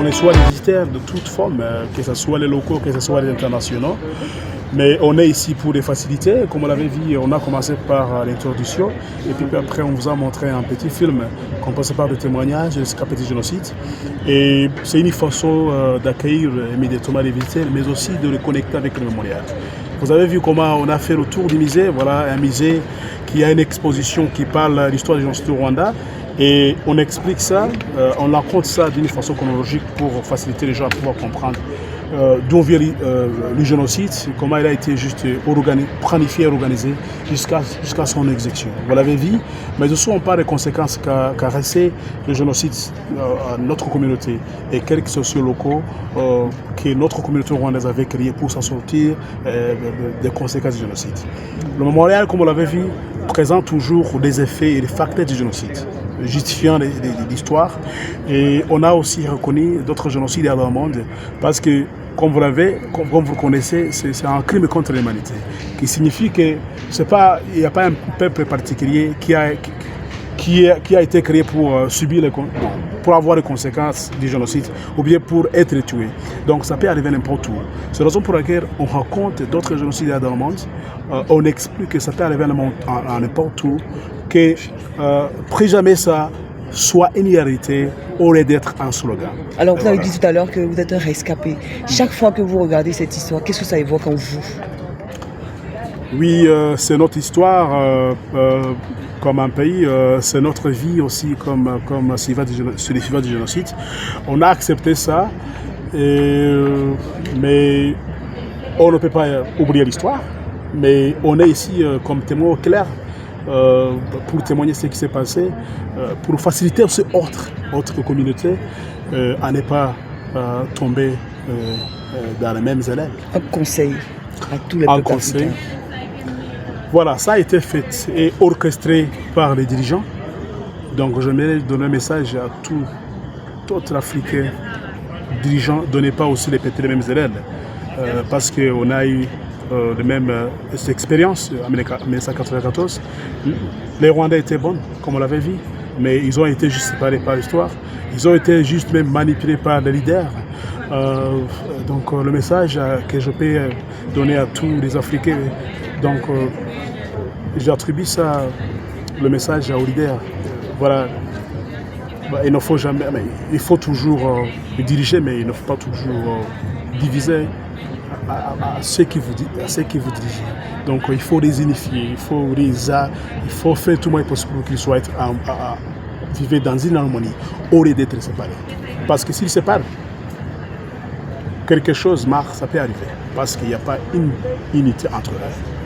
reçoit des visiteurs de toutes formes, que ce soit les locaux, que ce soit les internationaux. Mais on est ici pour les faciliter. Comme on l'avait vu, on a commencé par l'introduction et puis après on vous a montré un petit film composé par des témoignages de rescapés du génocide. Et c'est une façon d'accueillir immédiatement les visiteurs, mais aussi de les connecter avec le mémorial. Vous avez vu comment on a fait le tour du musée. Voilà un musée qui a une exposition qui parle de l'histoire du génocide au Rwanda. Et on explique ça, on raconte ça d'une façon chronologique pour faciliter les gens à pouvoir comprendre d'où vient le génocide, comment il a été juste planifié et organisé jusqu'à son exécution. Vous l'avez vu, mais aussi on parle des conséquences qu'a resté le génocide à notre communauté et quelques sociaux locaux que notre communauté rwandaise avait créés pour s'en sortir des conséquences du génocide. Le mémorial, comme on l'avait vu, présente toujours des effets et des facteurs du génocide, justifiant l'histoire. Et on a aussi reconnu d'autres génocides dans le monde parce que, comme vous le connaissez, c'est un crime contre l'humanité, qui signifie qu'il n'y a pas un peuple particulier qui a été créé pour subir pour avoir les conséquences du génocide ou bien pour être tué. Donc ça peut arriver n'importe où. C'est la raison pour laquelle on raconte d'autres génocides dans le monde. On explique que ça peut arriver à n'importe où, que plus jamais ça soit une réalité au lieu d'être un slogan. Alors vous avez dit tout à l'heure que vous êtes un rescapé. Chaque fois que vous regardez cette histoire, qu'est-ce que ça évoque en vous? Oui, c'est notre histoire comme un pays, c'est notre vie aussi comme sur les survivants du génocide. On a accepté ça, mais on ne peut pas oublier l'histoire. Mais on est ici comme témoin clair pour témoigner ce qui s'est passé, pour faciliter aussi autres communautés à ne pas tomber dans les mêmes élèves. Un conseil à tous les peuples africains. Voilà, ça a été fait et orchestré par les dirigeants. Donc j'aimerais donner un message à tous les Africains dirigeants, donnez pas aussi les mêmes élèves, parce qu'on a eu les mêmes expériences en 1994. Les Rwandais étaient bons, comme on l'avait vu, mais ils ont été juste séparés par l'histoire. Ils ont été juste même manipulés par les leaders. Donc le message que je peux donner à tous les Africains, donc j'attribue ça, le message aux leaders. Voilà, il ne faut jamais, il faut toujours diriger, mais il ne faut pas toujours diviser à ceux qui vous dirigent. Donc il faut les unifier, il faut faire tout le monde possible pour qu'ils soient vivre dans une harmonie au lieu d'être séparés. Parce que s'ils se séparent, quelque chose marque, ça peut arriver. Parce qu'il n'y a pas une unité entre eux.